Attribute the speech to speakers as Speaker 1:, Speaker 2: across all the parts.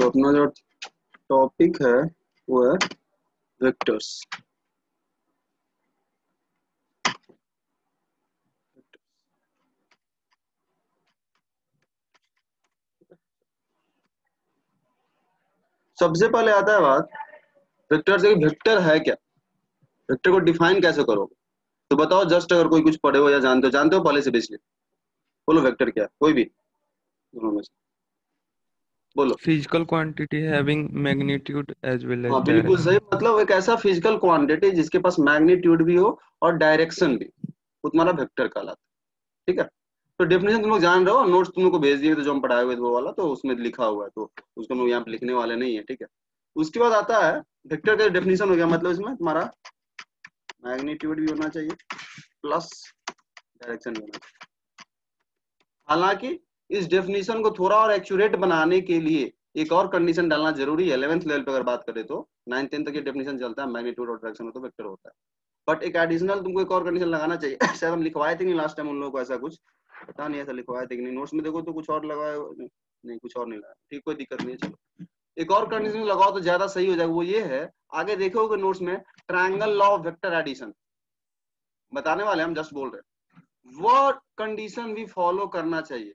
Speaker 1: तो अपना जो टॉपिक है वो है वेक्टर्स। सबसे पहले आता है बात वेक्टर से, वेक्टर है क्या, वेक्टर को डिफाइन कैसे करोगे। तो बताओ जस्ट, अगर कोई कुछ पढ़े हो या जानते हो पहले से बेसिकली, बोलो वेक्टर क्या है, कोई भी दोनों में से बोलो।
Speaker 2: Physical quantity having magnitude as well as
Speaker 1: हाँ बिल्कुल सही,
Speaker 2: डायरेक्शन।
Speaker 1: मतलब एक ऐसा फिजिकल क्वांटिटी जिसके पास मैग्नीट्यूड भी हो और डायरेक्शन भी, वो तुम्हारा वेक्टर कहलाता है। ठीक है, तो डेफिनेशन तुम लोग जान रहे हो, नोट्स तुम लोग को भेज दिए तो जो हम पढ़ाए हुए थे वो वाला, तो उसमें लिखा हुआ है, तो उसको हम लोग यहाँ पे लिखने वाले नहीं है। ठीक है, उसके बाद आता है वेक्टर का डेफिनेशन हो गया, मतलब इसमें तुम्हारा मैग्नीट्यूड भी होना चाहिए प्लस डायरेक्शन भी होना चाहिए। हालांकि इस डेफिनेशन को थोड़ा और एक्यूरेट बनाने के लिए एक और कंडीशन डालना जरूरी है। 11th लेवल पे अगर बात करें तो 9 10 तक ये डेफिनेशन चलता है, मैग्नीट्यूड और डायरेक्शन हो तो वेक्टर होता है। बट एक एडिशनल तुमको एक और कंडीशन लगाना चाहिए। शायद हम लिखवाए थे नहीं लास्ट टाइम उन लोगों को, ऐसा कुछ पता नहीं, ऐसा लिखवाए थे कि नहीं, नोट्स में देखो तो कुछ और लगाए नहीं, कुछ और नहीं लगाया। ठीक, कोई दिक्कत नहीं है, चलो एक और कंडीशन लगाओ तो ज्यादा सही हो जाएगा। वो ये है, आगे देखोगे नोट्स में triangle law of vector addition बताने वाले, हम जस्ट बोल रहे हैं वो कंडीशन भी फॉलो करना चाहिए।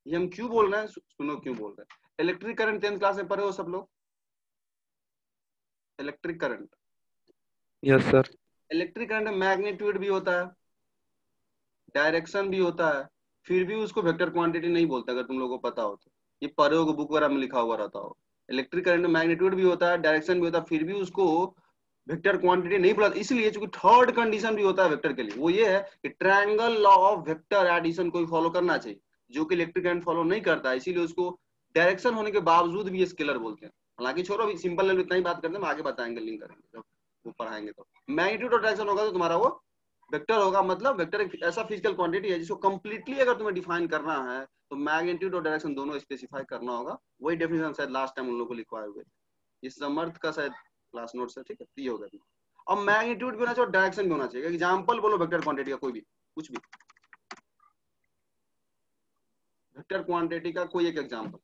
Speaker 1: ये हम क्यों बोल रहे हैं, सुनो क्यों बोल रहे हैं। इलेक्ट्रिक करंट 10th क्लास में पढ़े हो सब लोग, electric current.
Speaker 2: Yes sir.
Speaker 1: Electric current में मैग्नीट्यूड भी होता है, डायरेक्शन भी होता है, फिर भी उसको वेक्टर क्वांटिटी नहीं बोलते, अगर तुम लोगों को पता हो तो। ये पढ़े हो, बुक वगैरह में लिखा हुआ रहता हो। इलेक्ट्रिक करंट में मैग्नीट्यूड भी होता है, डायरेक्शन भी होता है, फिर भी उसको वेक्टर क्वांटिटी नहीं बोला, इसलिए चूंकि थर्ड कंडीशन भी होता है वेक्टर के लिए, वो ये है कि triangle law of vector addition को फॉलो करना चाहिए, जो कि इलेक्ट्रिक करंट फॉलो नहीं करता है, इसीलिए उसको डायरेक्शन होने के बावजूद भी स्केलर बोलते हैं। हालांकि छोड़ो, अभी सिंपल लेवल इतना ही बात करते हैं, हम आगे बताएंगे, लिंक करेंगे जब वो पढ़ाएंगे। तो मैग्नीट्यूड और डायरेक्शन होगा तो तुम्हारा वो वेक्टर होगा। मतलब वेक्टर एक ऐसा फिजिकल क्वांटिटी है जिसको कंप्लीटली अगर तुम्हें डिफाइन करना है तो मैग्नीट्यूड और डायरेक्शन दोनों स्पेसिफाई करना होगा। वही डेफिनेशन शायद लास्ट टाइम उन लोगों को लिखवाए हुए, इस समर्थ का शायद क्लास नोट से। ठीक है, ये हो गया। अब मैग्नीट्यूड भी होना चाहिए और डायरेक्शन भी होना चाहिए। एग्जांपल बोलो वेक्टर क्वांटिटी का, कोई भी, कुछ भी वेक्टर क्वांटिटी का कोई एक एग्जांपल,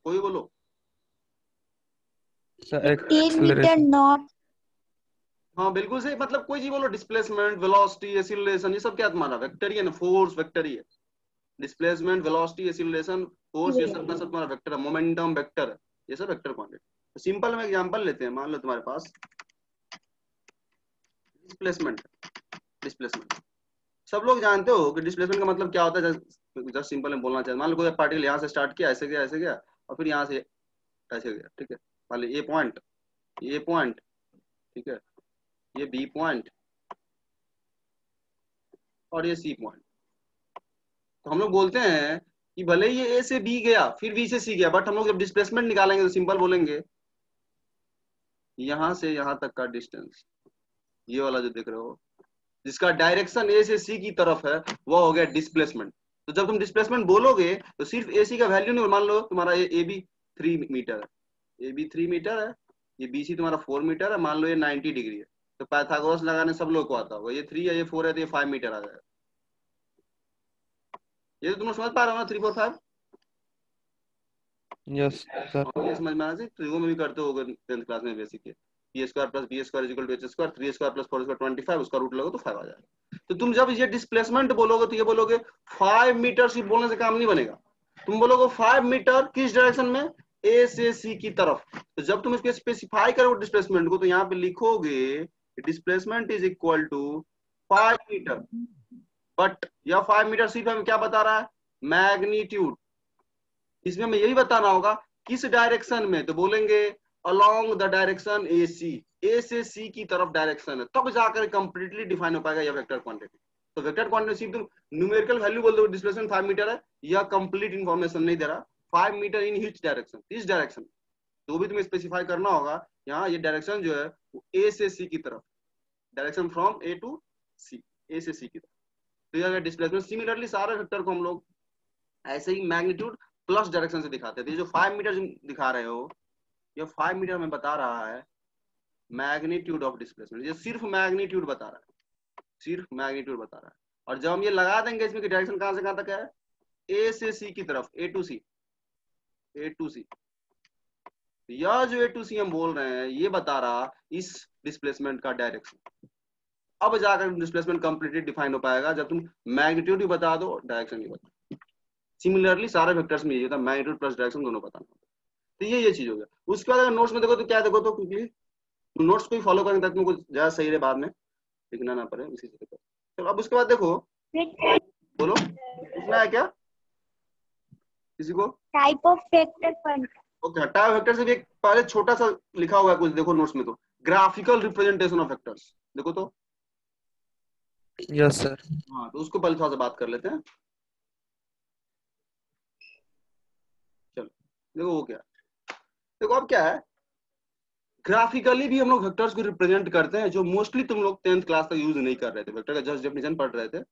Speaker 1: कोई बोलो।
Speaker 2: Sir
Speaker 3: 10 metre
Speaker 2: acceleration.
Speaker 3: नॉट।
Speaker 1: हाँ बिल्कुल सही, मतलब कोई चीज बोलो, डिस्प्लेसमेंट, वेलोसिटी, एक्सीलरेशन, ये सब क्या तुम्हारा वेक्टर ही है ना, फोर्स वेक्टर ही है। डिस्प्लेसमेंट, वेलोसिटी, एक्सीलरेशन, फोर्स, ये सब का सब तुम्हारा वेक्टर है। मोमेंटम वेक्टर है, ये सब वेक्टर क्वांटिटी। तो सिंपल में एग्जांपल लेते हैं, मान लो तुम्हारे पास डिस्प्लेसमेंट। डिस्प्लेसमेंट सब लोग जानते हो कि डिस्प्लेसमेंट का मतलब क्या होता है। जस्ट सिंपल में बोलना चाहिए, मान लो कोई पार्टिकल यहाँ से स्टार्ट किया, ऐसे गया ऐसे गया, और फिर यहाँ से ऐसे गया। ठीक है, मान लो ये पॉइंट, ठीक है, ये बी पॉइंट और ये सी पॉइंट। तो हम लोग बोलते हैं कि भले ही ये ए से बी गया फिर बी से सी गया, बट हम लोग जब डिस्प्लेसमेंट निकालेंगे तो सिंपल बोलेंगे यहां से यहां तक का डिस्टेंस, ये वाला जो देख रहे हो जिसका डायरेक्शन ए से सी की तरफ है, वो हो गया डिस्प्लेसमेंट। तो जब तुम डिस्प्लेसमेंट बोलोगे तो सिर्फ ए सी का वैल्यू नहीं, मान लो तुम्हारा ए बी 3 मीटर है, ए बी 3 मीटर है, ये बी सी तुम्हारा 4 मीटर है, मान लो ये 90 डिग्री है, तो पाइथागोरस लगाने सब लोग को आता होगा, ये 3 है ये 4 है तो ये 5 मीटर आ जाएगा। ये तो तुम लोग समझ पा रहे हो ना, 3 4 5।
Speaker 2: Yes sir.
Speaker 1: ये समझ में आना चाहिए, ट्रिगो में भी करते हो 10th क्लास में बेसिक के। P square plus B square equal to H square, 3 square plus 4 square 25, उसका रूट लगो तो 5 आ जाएगा। तो तुम जब ये डिस्प्लेसमेंट बोलोगे तो ये बोलोगे 5 मीटर, सिर्फ बोलने से काम नहीं बनेगा। तुम बोलोगे 5 मीटर किस डायरेक्शन में, ए से सी की तरफ। तो जब तुम इसको स्पेसिफाई करोगे डिस्प्लेसमेंट को, तो यहाँ पे लिखोगे displacement is equal to 5 metre. But यह 5 मीटर सिर्फ हमें क्या बता रहा है, मैग्नीट्यूड। इसमें हमें यही बताना होगा किस डायरेक्शन में, तो बोलेंगे अलोंग द डायरेक्शन ए सी, ए से सी की तरफ डायरेक्शन है, तब जाकर कंप्लीटली डिफाइन हो पाएगा यह वेक्टर क्वांटिटी। तो वेक्टर क्वांटिटी सिर्फ तुम न्यूमेरिकल वैल्यू बोल दो, डिस्प्लेसमेंट 5 मीटर है, यह कंप्लीट इंफॉर्मेशन नहीं दे रहा। 5 मीटर इन हिच डायरेक्शन, इस डायरेक्शन, तो भी तुम्हें स्पेसिफाई करना होगा। यहाँ ये डायरेक्शन जो है वो ए से सी की तरफ, डायरेक्शन फ्रॉम ए टू सी, ए से सी की तरफ। तो यह डिस्प्लेसमेंट, सिमिलरली सारे वेक्टर को हम लोग ऐसे ही मैग्नीट्यूड प्लस डायरेक्शन से दिखाते थे। ये जो 5 मीटर दिखा रहे हो, ये 5 मीटर में बता रहा है मैग्नीट्यूड ऑफ डिस्प्लेसमेंट, ये सिर्फ मैग्नीट्यूड बता रहा है, सिर्फ मैग्नीट्यूड बता रहा है। और जब हम ये लगा देंगे इसमें कि डायरेक्शन कहां से कहां तक है, ए से सी की तरफ, ए टू सी, ए टू सी, यह जो ए टू सी हम बोल रहे हैं ये बता रहा इस डिस्प्लेसमेंट का डायरेक्शन। अब जाकर डिस्प्लेसमेंट कंप्लीटली डिफाइन हो पाएगा जब तुम मैग्नीट्यूड भी बता दो डायरेक्शन भी बता। सिमिलरली सारे वेक्टर्स में ये होता है, मैग्नीट्यूड प्लस डायरेक्शन दोनों बताना होता है। तो ये चीज हो गया। उसके बाद अगर नोट्स में देखो तो क्या देखो, तो क्योंकि नोट्स को ही फॉलो करेंगे ताकि तुमको ज्यादा सही रहे, बाद में लिखना ना पड़े इसी से। चलो अब उसके बाद देखो, बोलो पूछना है क्या किसी को?
Speaker 3: Type of vector fund.
Speaker 1: Okay, type vector से भी एक पहले छोटा सा लिखा हुआ है कुछ, देखो नोट्स में तो, ग्राफिकल रिप्रेजेंटेशन ऑफ वेक्टर्स, देखो तो।
Speaker 2: Yes sir.
Speaker 1: हाँ तो उसको पहले थोड़ा सा बात कर लेते हैं। चलो देखो वो क्या, देखो अब क्या है, ग्राफिकली भी हम लोग वेक्टर्स को रिप्रेजेंट करते हैं, जो मोस्टली तुम लोग 10th क्लास तक यूज नहीं कर रहे थे, वेक्टर का जस्ट डेफिनेशन पढ़ रहे थे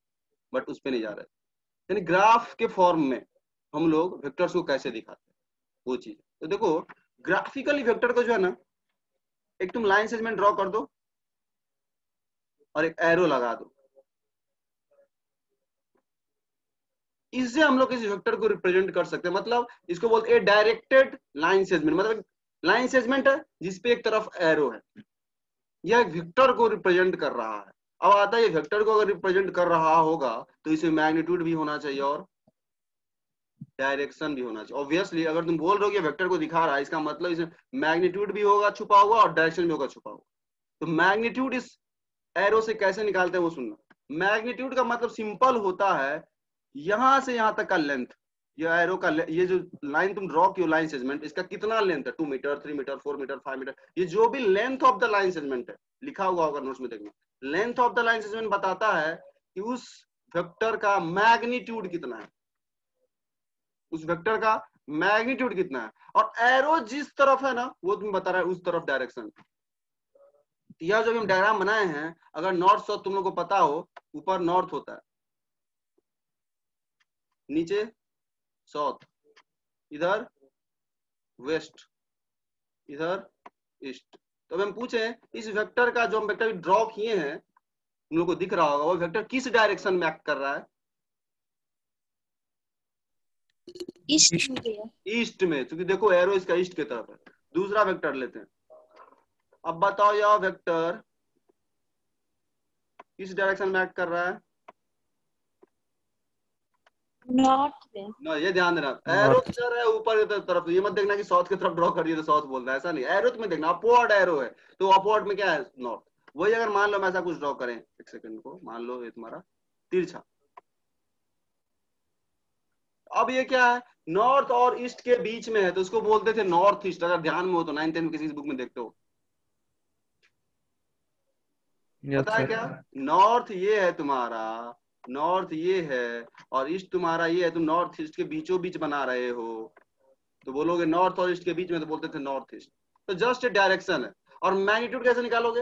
Speaker 1: बट उस पे नहीं जा रहे थे। यानी ग्राफ के फॉर्म में हम लोग वेक्टर्स को कैसे दिखाते हैं वो चीज। तो देखो ग्राफिकली वेक्टर को जो है ना, एक तुम लाइन सेगमेंट ड्रॉ कर दो और एक एरो लगा दो, इससे हम लोग किसी वेक्टर को रिप्रेजेंट कर सकते हैं। मतलब इसको बोलते हैं डायरेक्टेड लाइन सेगमेंट। मतलब लाइन सेगमेंट है जिसपे एक तरफ एरो है, यह एक वेक्टर को रिप्रेजेंट कर रहा है। अब आता है ये वेक्टर को अगर रिप्रेजेंट कर रहा होगा तो इसमें मैग्नीट्यूड भी होना चाहिए और डायरेक्शन भी होना चाहिए। ऑब्वियसली अगर तुम बोल रहे हो कि वेक्टर को दिखा रहा है, इसका मतलब इसमें मैग्नीट्यूड भी होगा छुपा हुआ और डायरेक्शन भी होगा छुपा हुआ। तो मैग्नीट्यूड इस एरो से कैसे निकालते हैं वो सुनना। मैग्नीट्यूड का मतलब सिंपल होता है यहां से यहां तक का लेंथ, ये एरो का ये जो लाइन तुम ड्रॉ की लाइन सेगमेंट, इसका कितना लेंथ है, 2 मीटर 3 मीटर 4 मीटर 5 मीटर, ये जो भी length of the line segment है, लिखा हुआ होगा नोट्स में देखना। Length of the line segment बताता है कि उस वेक्टर का मैग्नीट्यूड कितना है, उस वेक्टर का मैग्नीट्यूड कितना है। और एरो जिस तरफ है ना वो तुम्हें बता रहा है उस तरफ डायरेक्शन। यह जो हम डायग्राम बनाए हैं, अगर नॉर्थ साउथ तुम लोग को पता हो, ऊपर नॉर्थ होता है, नीचे साउथ, इधर वेस्ट, इधर ईस्ट। तो अब हम पूछे इस वेक्टर का जो हम वेक्टर ड्रॉ किए हैं, तुम लोग को दिख रहा होगा वो वेक्टर किस डायरेक्शन में एक्ट कर रहा है? ईस्ट में, क्योंकि देखो एरो इसका ईस्ट की तरफ है। दूसरा वेक्टर लेते हैं। अब बताओ यह वेक्टर किस डायरेक्शन में एक्ट कर रहा है?
Speaker 3: नॉर्थ में।
Speaker 1: ना ये ध्यान देना, एरो किधर है? ऊपर की तरफ। ये मत देखना कि साउथ की तरफ ड्रॉ कर दिया तो साउथ बोल रहा है, ऐसा नहीं। एरो में देखना अपवर्ड एरो है, तो अपवर्ड में क्या है? नॉर्थ। वही अगर मान लो हम ऐसा कुछ ड्रॉ करें, एक सेकंड को, मान लो ये तुम्हारा तिरछा। अब ये क्या है? नॉर्थ और ईस्ट के बीच में है, तो उसको बोलते थे नॉर्थ ईस्ट। अगर ध्यान में हो तो 9th 10th में किसी बुक में देखते हो, पता है क्या? नॉर्थ ये है तुम्हारा, नॉर्थ ये है और ईस्ट तुम्हारा ये है। तुम नॉर्थ ईस्ट के बीचों बीच बना रहे हो, तो बोलोगे नॉर्थ और ईस्ट के बीच में, तो बोलते थे नॉर्थ ईस्ट। तो जस्ट डायरेक्शन है। और मैग्नीट्यूड कैसे निकालोगे?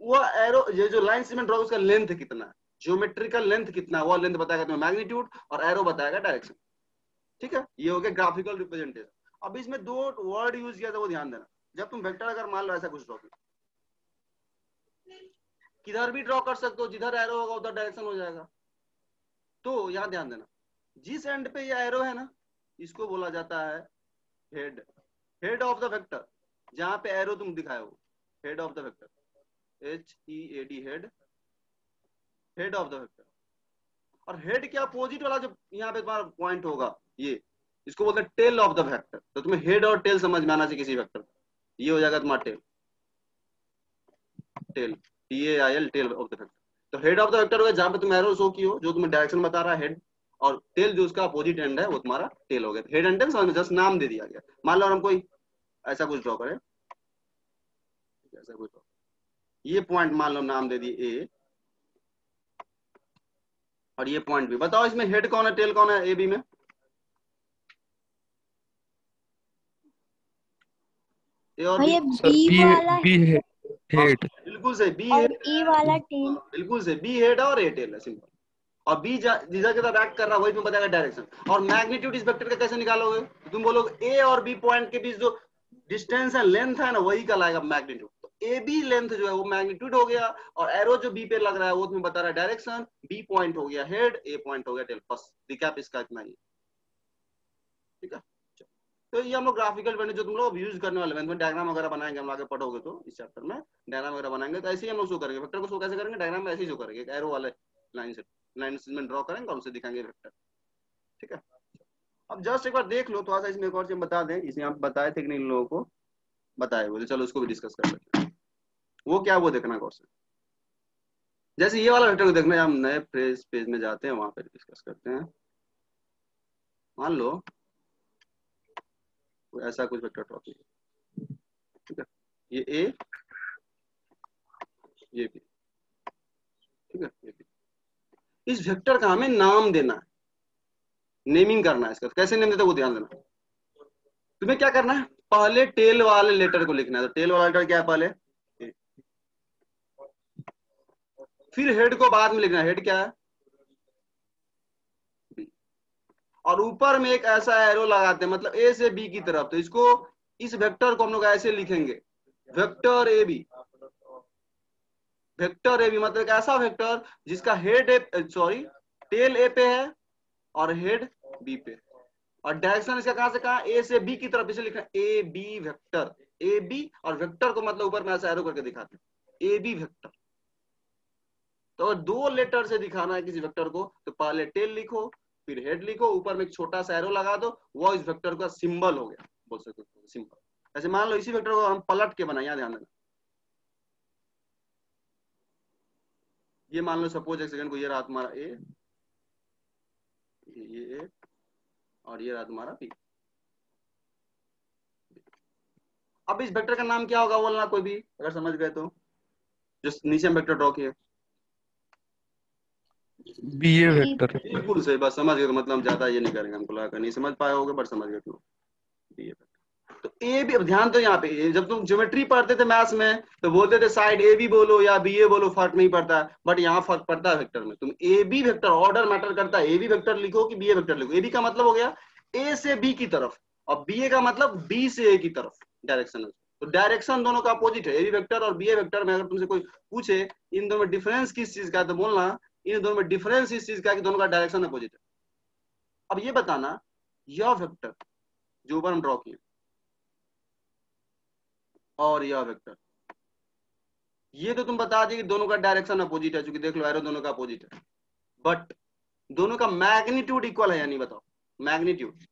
Speaker 1: वो एरो, ये जो लाइन सीमेंट ड्रॉ उसका लेंथ कितना है, ज्योमेट्रिकल लेंथ कितना है, वो लेंथ बताएगा तुम्हें मैग्नीट्यूड, और एरो बताएगा डायरेक्शन। ठीक है, ये हो गया ग्राफिकल रिप्रेजेंटेशन। अब इसमें दो वर्ड यूज किया था, वो ध्यान देना। जब तुम वेक्टर अगर मान लो ऐसा कुछ ड्रॉ किधर भी ड्रॉ कर सकते हो, जिधर एरो होगा उधर डायरेक्शन हो जाएगा। तो यहां ध्यान देना, जिस एंड पे ये एरो है ना, इसको बोला जाता है head, head of the vector. जहां पे एरो तुम दिखाए हो, head of the vector, HEAD, head, head of the vector. और हेड के अपोजिट वाला जो यहाँ पे तुम्हारा पॉइंट होगा, ये इसको बोलते हैं टेल ऑफ द वेक्टर। तो तुम्हें हेड और टेल समझ में आना चाहिए किसी वेक्टर। ये हो जाएगा तुम्हारा tail, tail, TAIL, tail of the vector. तो हेड ऑफ द वेक्टर होगा जहां पे तुम एरो शो की हो, जो तुम्हें डायरेक्शन बता रहा है हेड, और टेल जो उसका अपोजिट एंड है वो तुम्हारा टेल हो गया। हेड एंड टेल समझ में, जस्ट नाम दे दिया गया। मान लो हम कोई ऐसा कुछ ड्रॉ करें, ऐसा कुछ ड्रॉ, ये पॉइंट मान लो नाम दे दिए ए, और ये पॉइंट बी। बताओ इसमें हेड कौन है, टेल कौन है ए बी में? ए और बी,
Speaker 3: बी वाला
Speaker 2: हेड।
Speaker 1: बिल्कुल सही, बी
Speaker 3: और
Speaker 1: हेड,
Speaker 3: ए वाला टेल।
Speaker 1: बिल्कुल सही, बी हेड और ए टेल है, सिंपल। और बी जिधर की तरफ एक्ट कर रहा है वही तुम्हें बताएगा डायरेक्शन। और मैग्नीट्यूड इस वेक्टर का कैसे निकालोगे? तुम बोलोगे ए और बी पॉइंट के बीच जो डिस्टेंस है, लेंथ है ना, वही कहलाएगा मैग्नीट्यूड। तो ए बी लेंथ जो है वो मैग्नीट्यूड हो गया, और एरो जो बी पे लग रहा है वो तुम्हें बता रहा है डायरेक्शन। बी पॉइंट हो गया हेड, ए पॉइंट हो गया टेल। बस रिकैप इसका इतना ही, ठीक है। तो ये हम लोग ग्राफिकल वेन्यू जो तुम लोग यूज करने वाले हैं, डायग्राम वगैरह बनाएंगे हम आगे पढ़ोगे तो इस चैप्टर में डायग्राम वगैरह बनाएंगे, तो ऐसे ही हम लोग शो करेंगे वेक्टर को। शो कैसे करेंगे? डायग्राम में ऐसे ही शो करेंगे, एक एरो वाले लाइन में ड्रॉ करेंगे और उसे दिखाएंगे वेक्टर। ठीक है, अब जस्ट एक बार देख लो थोड़ा सा, इसमें एक और चीज बता दें, इसे हम बताए थे कि नहीं इन लोगों को बताए हुए, चलो उसको भी डिस्कस कर लेते हैं। वो क्या, वो देखना गौर से। जैसे ये वाला वेक्टर को देखना है, हम नए पेज में जाते हैं, वहां पे डिस्कस करते हैं। मान लो ऐसा कुछ वेक्टर ड्रॉ कीजिए, ठीक है, ये ए, ये बी, ठीक है, ये बी। इस वेक्टर का हमें नाम देना है, नेमिंग करना है इसका। कैसे नेम देते हैं वो ध्यान देना। तुम्हें क्या करना है, पहले टेल वाले लेटर को लिखना है। तो टेल वाला लेटर क्या है? पहले ए। फिर हेड को बाद में लिखना है, हेड क्या है? बी। और ऊपर में एक ऐसा एरो लगाते हैं, मतलब ए से बी की तरफ। तो इसको, इस वेक्टर को हम लोग ऐसे लिखेंगे, वेक्टर ए बी। वेक्टर ए बी मतलब एक ऐसा वेक्टर जिसका हेड सॉरी टेल ए पे है और हेड बी पे, और डायरेक्शन इसका कहां से कहां? ए से बी की तरफ। इसे लिखा A B vector, A B, और वेक्टर को मतलब ऊपर में ऐसा एरो करके दिखाते हैं, ए बी वेक्टर। तो दो लेटर से दिखाना है किसी वेक्टर को, तो पहले टेल लिखो, फिर हेड लिखो, ऊपर में एक छोटा सा एरो लगा दो, वो इस वेक्टर का सिंबल हो गया, बोल सकते हो सिंबल। ऐसे मान लो इसी वेक्टर को हम पलट के बनाए, ध्यान देना। ये मान लो सपोज एक सेकंड को, ये रहा तुम्हारा ए, ये ए, और ये रहा तुम्हारा बी। अब इस वेक्टर का नाम क्या होगा बोलना कोई भी, अगर समझ गए तो, जो नीचे हम वेक्टर ड्रॉ किए।
Speaker 2: BA vector.
Speaker 1: बिल्कुल सही बात, समझ गए। मतलब हम ज्यादा ये नहीं करेंगे, हमको लगा नहीं समझ पाए होगे, बट समझ गए क्यों। बीए वेक्टर तो ए बी। अब ध्यान दो यहाँ पे, जब तुम ज्योमेट्री पढ़ते थे मैथ्स में तो बोलते थे साइड ए बी बोलो या बी ए बोलो, फर्क नहीं पड़ता, बट यहाँ फर्क पड़ता है वेक्टर में। तुम A B vector, order matter करता है, ए बी वेक्टर लिखो कि बी ए वेक्टर लिखो। ए बी का मतलब हो गया ए से बी की तरफ, और बी ए का मतलब बी से ए की तरफ, डायरेक्शन। तो डायरेक्शन दोनों का अपोजिट है, ए बी वेक्टर और बी ए वेक्टर में। अगर तुमसे कोई पूछे इन दोनों में डिफरेंस किस चीज का है, तो बोलना इन दोनों में डिफरेंस इस चीज का कि दोनों का डायरेक्शन अपोजिट है। अब ये बताना, यह वेक्टर जो ऊपर हम ड्रॉ किए और यह वेक्टर, ये तो तुम बता दिए कि दोनों का डायरेक्शन अपोजिट है, क्योंकि देख लो एरो दोनों का अपोजिट है, बट दोनों का मैग्नीट्यूड इक्वल है या नहीं? बताओ मैग्नीट्यूड।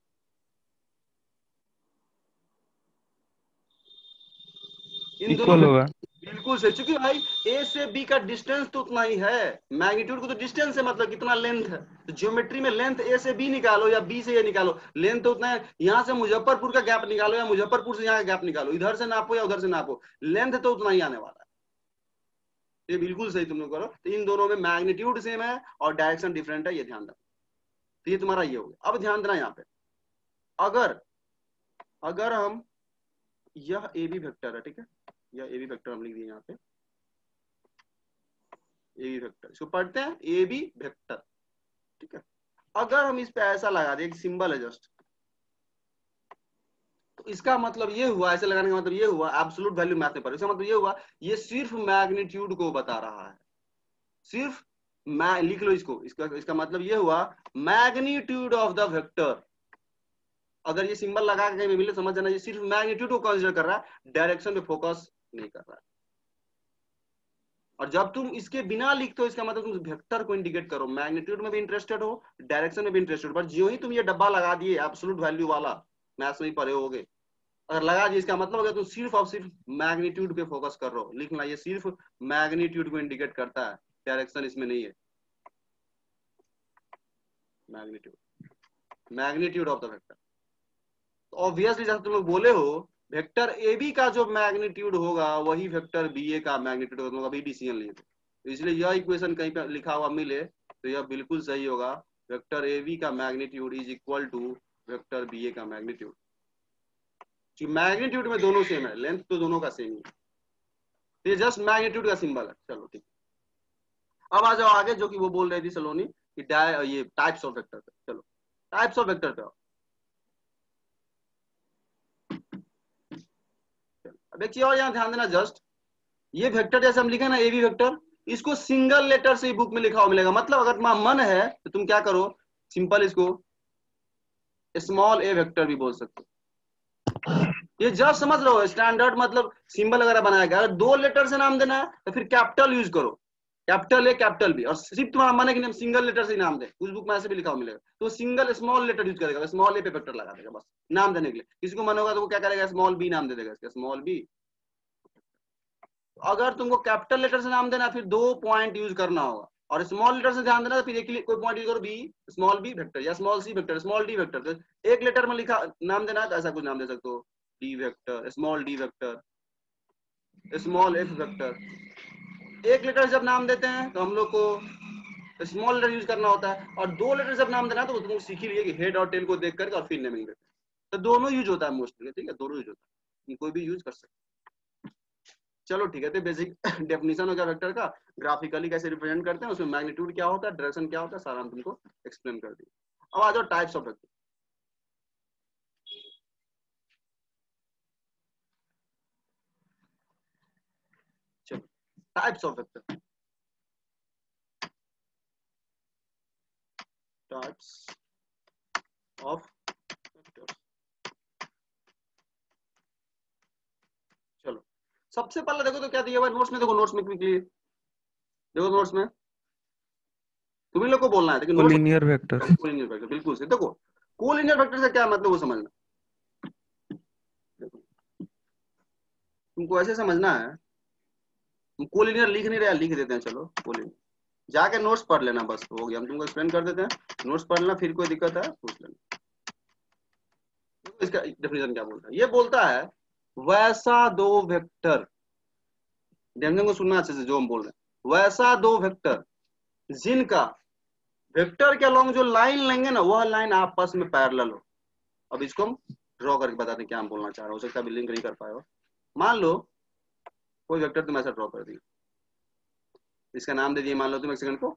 Speaker 1: इन दोनों
Speaker 2: इक्वल होगा।
Speaker 1: बिल्कुल सही, क्योंकि भाई ए से बी का डिस्टेंस तो उतना ही है, मैग्नीट्यूड को तो डिस्टेंस से मतलब कितना लेंथ है। तो ज्योमेट्री में लेंथ ए से बी निकालो या बी से ए निकालो, लेंथ तो उतना है। यहाँ से मुजफ्फरपुर का गैप निकालो या मुजफ्फरपुर से यहाँ का गैप निकालो, इधर से नापो या उधर से नापो, लेंथ तो उतना ही आने वाला है। ये बिल्कुल सही तुम लोग करो। तो इन दोनों में मैग्नीट्यूड सेम है और डायरेक्शन डिफरेंट है, ये ध्यान रखो। तो ये तुम्हारा ये हो गया। अब ध्यान देना यहाँ पे, अगर हम, यह ए बी वेक्टर है, ठीक है, यह ए बी वेक्टर हम लिख दिए यहाँ पे, ए बी वेक्टर, इसको पढ़ते हैं ए बी वेक्टर, ठीक है। अगर हम इस पे ऐसा लगा दें, एक सिंबल है जस्ट, तो इसका मतलब ये हुआ, ऐसे लगाने का मतलब ये हुआ, एब्सोल्यूट वैल्यू मैथ में पढ़े, इसका मतलब ये हुआ ये सिर्फ मैग्नीट्यूड को बता रहा है, सिर्फ मैं लिख लो इसको, इसका मतलब ये हुआ मैग्नीट्यूड ऑफ द वेक्टर। अगर ये सिंबल लगा के मिले समझ जाना, ये सिर्फ मैग्नीट्यूड को कंसीडर कर रहा है, डायरेक्शन पे फोकस नहीं कर रहा है। और जब तुम इसके बिना लिखते हो, इसका मतलब तुम वेक्टर को इंडिकेट करो, मैग्नीट्यूड में भी इंटरेस्टेड हो, डायरेक्शन में भी इंटरेस्टेड हो। पर जो ही तुम ये डब्बा लगा दिए एब्सोल्यूट वैल्यू वाला, मैथ्स में ही पढ़े होगे, अगर लगा दिए, इसका मतलब होगा तुम सिर्फ और सिर्फ मैग्नीट्यूड पे फोकस कर रहे हो। लिखना, ये सिर्फ मैग्नीट्यूड को इंडिकेट करता है, डायरेक्शन इसमें नहीं है। Magnitude of the vector. Obviously जैसे तुम लोग बोले हो, वेक्टर ए बी का जो मैग्नीट्यूड होगा वही वेक्टर बी ए का मैग्नीट्यूड होगा। तुम अभी डिसीजन लिए थे, तो इसलिए यह इक्वेशन कहीं पे लिखा हुआ मिले तो यह बिल्कुल सही होगा, वेक्टर ए बी का magnitude is equal to vector b a का मैग्नीट्यूड। मैग्नीट्यूड में दोनों सेम है, लेंथ तो दोनों का सेम ही है, तो ये जस्ट मैग्नीट्यूड का सिंबल है। चलो ठीक, अब आ जाओ आगे, जो कि वो बोल रही थी सलोनी कि ये टाइप्स ऑफ वेक्टर पे। चलो टाइप्स ऑफ वेक्टर पे आओ। देखिए और यहाँ ध्यान देना, जस्ट ये वेक्टर जैसे हम लिखे ना ए बी वेक्टर, इसको सिंगल लेटर से बुक में लिखा हुआ मिलेगा। मतलब अगर तुम्हारा मन है तो तुम क्या करो, सिंपल इसको स्मॉल ए वेक्टर भी बोल सकते हो, ये जस्ट समझ लो, स्टैंडर्ड मतलब सिंबल वगैरह बनाया गया। अगर 2 लेटर से नाम देना है तो फिर कैपिटल यूज करो, कैपिटल ए कैपिटल बी, और सिर्फ तुम्हारा मन है कि सिंगल लेटर से नाम दे, उस बुक में ऐसे भी लिखा हुआ मिलेगा, तो सिंगल स्मॉल लेटर यूज करेगा, स्मॉल ए पे वेक्टर लगा देगा बस नाम देने के लिए। किसी को मन होगा तो वो क्या करेगा, स्मॉल बी नाम दे देगा इसका, स्मॉल बी। अगर तुमको कैपिटल लेटर से नाम देना फिर 2 पॉइंट यूज करना होगा, और स्मॉल लेटर से ध्यान देना तो फिर एक कोई पॉइंट यूज करो, बी स्मॉल बी वेक्टर या small C vector, small D vector. तो एक लेटर में लिखा नाम देना है तो ऐसा कुछ नाम दे सकते हो, D vector, small D vector, small F vector. एक लेटर जब नाम देते हैं तो हम लोग को स्मॉल लेटर यूज करना होता है, और 2 लेटर जब नाम देना है तो तुम सीख ही लिए कि हेड और टेल को देख करके और फिर नेमिंग देते हैं। तो दोनों यूज होता है मोस्टली, ठीक है, दोनों यूज होता है, कोई भी यूज कर सकते। चलो ठीक है, तो बेसिक डेफिनेशन हो गया वेक्टर का, ग्राफिकली कैसे रिप्रेजेंट करते हैं, उसमें मैग्नीट्यूड क्या होता है, डायरेक्शन क्या होता है, सारा हम तुमको एक्सप्लेन कर दिया। अब आ जाओ टाइप्स ऑफ वेक्टर। चलो types of vector, types of vector. चलो सबसे पहले देखो तो क्या दिया हुआ नोट्स में, देखो नोट्स में क्विकली देखो, नोट्स में तुम्ही लोग को बोलना है, लेकिन notes
Speaker 2: collinear vector.
Speaker 1: Collinear vector बिल्कुल से। देखो कोलिनियर वेक्टर से क्या मतलब वो समझना, तुमको ऐसे समझना है, हम कोलिनियर लिख नहीं रहे, लिख देते हैं, चलो कोलिनियर जाके नोट्स पढ़ लेना, बस हो गया, हम तुमको एक्सप्लेन कर देते हैं, नोट्स पढ़ लेना, फिर कोई दिक्कत है पूछ लेना। इसका डेफिनेशन क्या बोलता है, ये बोलता है वैसा दो वेक्टर, डेफिनेशन को सुनना अच्छे से जो हम बोल रहे हैं, वैसा दो वेक्टर जिनका वेक्टर के अलोंग जो लाइन लेंगे ना, वह लाइन आपस में पैरेलल हो। अब इसको हम ड्रॉ करके बताते हैं क्या हम बोलना चाह रहे हो सकता है लिंक नहीं कर पाए हो। मान लो कोई वेक्टर तुम ऐसा ड्रॉ कर दिया, इसका नाम दे दिए, मान लो तुम एक सेकंड को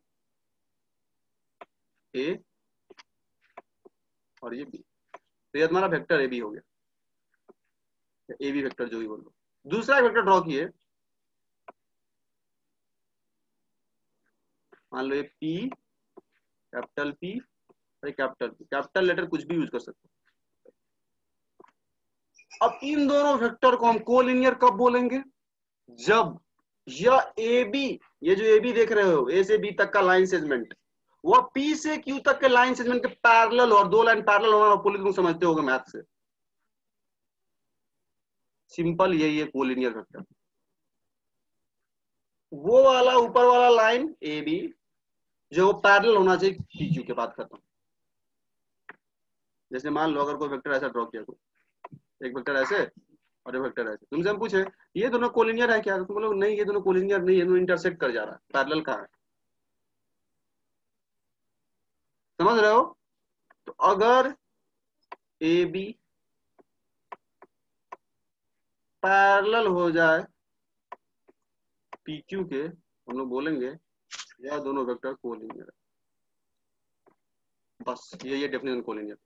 Speaker 1: ए और ये बी, तो ये तुम्हारा वेक्टर ए बी हो गया, ए बी वेक्टर जो भी बोल लो। दूसरा वेक्टर ड्रॉ किए, मान लो ये पी, कैपिटल पी और कैपिटल पी, कैपिटल लेटर कुछ भी यूज कर सकते हो। अब इन दोनों वेक्टर को हम कोलिनियर कब बोलेंगे, जब यह ए बी, ये जो ए बी देख रहे हो, ए से बी तक का लाइन सेगमेंट, वह पी से क्यू तक के लाइन सेगमेंट के पैरेलल, और 2 लाइन पैरेलल होना तुम समझते होगे मैथ से, सिंपल यही है कोलिनियर वेक्टर। वो वाला ऊपर वाला लाइन ए बी जो पैरेलल होना चाहिए पी क्यू के, बाद खत्म। जैसे मान लो अगर कोई वेक्टर ऐसा ड्रॉ किया, तो एक वेक्टर ऐसे और एक वेक्टर ऐसे, तुमसे हम पूछे ये दोनों कोलिनियर है क्या, तो तुम बोलोगे नहीं ये दोनों कोलिनियर नहीं, ये दोनों इंटरसेक्ट कर जा रहा है, पैरेलल कहाँ है, समझ रहे हो। तो अगर ए बी पैरेलल हो जाए पी क्यू के, हम लोग बोलेंगे यह दोनों वेक्टर कोलिनियर है, बस ये डेफिनेशन कोलिनियर।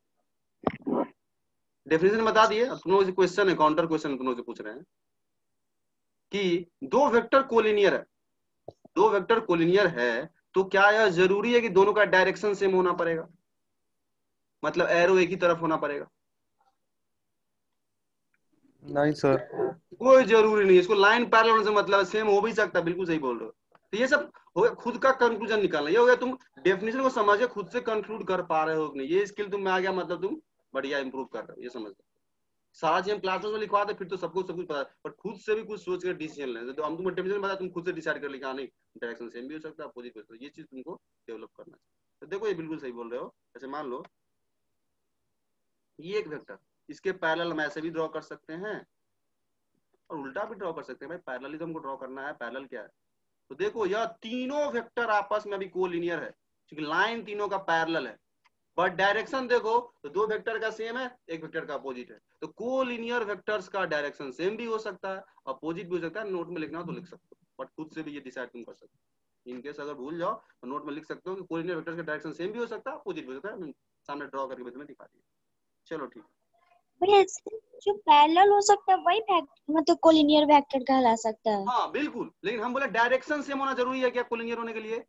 Speaker 1: डेफिनेशन बता दिए। अब तुम लोग क्वेश्चन है, काउंटर क्वेश्चन तुम लोग से पूछ रहे हैं कि दो वेक्टर कोलिनियर है, दो वेक्टर कोलिनियर है तो क्या यह जरूरी है कि दोनों का डायरेक्शन सेम होना पड़ेगा, मतलब एरो एक ही तरफ होना पड़ेगा?
Speaker 2: नहीं सर।
Speaker 1: कोई जरूरी नहीं, इसको लाइन पैरेलल होने से मतलब सेम हो भी सकता है, बिल्कुल सही बोल रहे हो। तो ये सब हो गया खुद का कंक्लूजन निकालना, ये हो गया तुम डेफिनेशन को समझ के खुद से कंक्लूड कर पा रहे हो कि नहीं, ये स्किल तुम में आ गया, मतलब तुम बढ़िया इंप्रूव कर रहे हो, ये समझ लो। सारा चीज हम क्लासरूम में लिखवा दे फिर तो सब कुछ पता है, पर खुद से भी कुछ सोच कर डिसीजन लेना, तो हम तुम्हें डेफिनेशन बता, तुम खुद से डिसाइड कर लिखा नहीं डायरेक्शन सेम भी हो सकता है, अपोजिट भी हो सकता है, ये चीज तुमको डेवलप करना चाहिए। तो देखो ये बिल्कुल सही बोल रहे हो। जैसे मान लो ये एक वेक्टर, इसके पैरेलल हम ऐसे भी ड्रॉ कर सकते हैं और उल्टा भी ड्रॉ कर सकते हैं, भाई पैरेलल तो हमको ड्रॉ करना है, पैरेलल क्या है, तो देखो यह तीनों वेक्टर आपस में अभी कोलिनियर है क्योंकि लाइन तीनों का पैरेलल है, बट डायरेक्शन देखो तो दो वेक्टर का सेम है, एक वेक्टर का अपोजिट है, तो कोलिनियर वेक्टर्स का डायरेक्शन सेम भी हो सकता है, अपोजिट भी हो सकता है। नोट में लिखना हो तो लिख सकते हो, बट खुद से भी ये डिसाइड तुम कर सकते हो। इनकेस अगर भूल जाओ तो नोट में लिख सकते हो कि कोलिनियर वेक्टर्स का डायरेक्शन सेम भी हो सकता है, अपोजिट भी हो सकता है, सामने ड्रॉ करके तुम्हें दिखा दिया। चलो ठीक,
Speaker 3: भैया जो पैरेलल हो सकता है वही मतलब कोलिनियर वेक्टर कहला सकता है।
Speaker 1: हाँ बिल्कुल, लेकिन हम बोले डायरेक्शन सेम होना जरूरी है क्या कोलिनियर होने के लिए?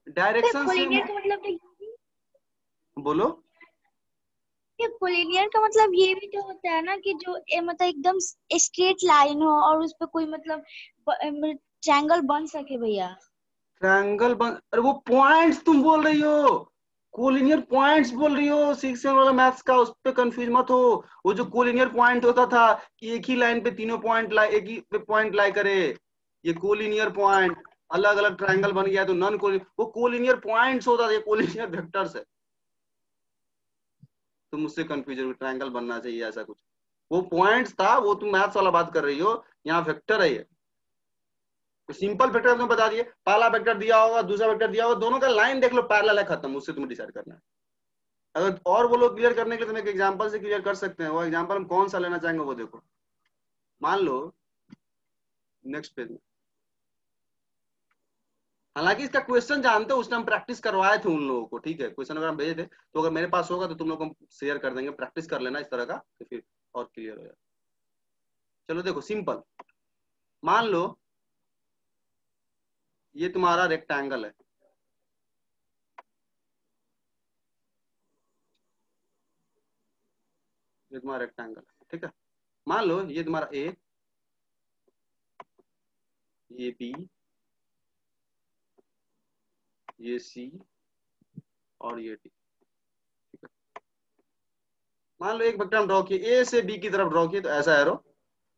Speaker 1: डायरेक्शन सेम
Speaker 3: कोलिनियर का मतलब
Speaker 1: बोलो,
Speaker 3: ये कोलिनियर का मतलब ये भी तो होता है ना कि जो मतलब एकदम स्ट्रेट लाइन हो और उस पे कोई मतलब ट्रायंगल बन सके भैया।
Speaker 1: ट्रायंगल बन, अरे वो पॉइंट्स तुम बोल रही हो, कोलिनियर पॉइंट्स बोल रही हो, 6 वाला मैथ्स का, उस पे कंफ्यूज मत हो। वो जो कोलिनियर पॉइंट होता था कि एक ही लाइन पे तीनों पॉइंट लाई, एक ही पे पॉइंट लाई करे, ये कोलिनियर पॉइंट। अलग अलग ट्रायंगल बन गया तो नॉन कोलिनियर, वो कोलिनियर पॉइंट्स होता था, ये कोलिनियर वेक्टर्स है। तुम मुझसे कंफ्यूज हो, ट्रायंगल बनना चाहिए ऐसा कुछ, वो पॉइंट्स था, वो तुम मैथ्स वाला बात कर रही हो, यहाँ वेक्टर है ये। तो सिंपल वेक्टर तुमने बता दिए, पहला वेक्टर दिया होगा, दूसरा वेक्टर दिया होगा, दोनों का लाइन देख लो पैरेलल है, खत्म, उससे तुम्हें डिसाइड करना है। अगर और वो लोग क्लियर करने के लिए तुम एक एग्जांपल से क्लियर कर सकते हैं, वो एग्जांपल हम कौन सा लेना चाहेंगे वो देखो। मान लो नेक्स्ट पेज में, हालांकि इसका क्वेश्चन जानते हो, उस टाइम प्रैक्टिस करवाए थे उन लोगों को, ठीक है, क्वेश्चन अगर हम भेजे थे तो अगर मेरे पास होगा तो तुम लोग को शेयर कर देंगे, प्रैक्टिस कर लेना इस तरह का, तो फिर और क्लियर हो जाए। चलो देखो सिंपल, मान लो ये तुम्हारा रेक्टेंगल है, ये तुम्हारा रेक्टेंगल है, ठीक है। मान लो ये तुम्हारा ए, ये बी, ये सी और ये डी, ठीक है। मान लो एक वेक्टर हम ड्रॉ किए, ए से बी की तरफ ड्रॉ किए तो ऐसा एरो,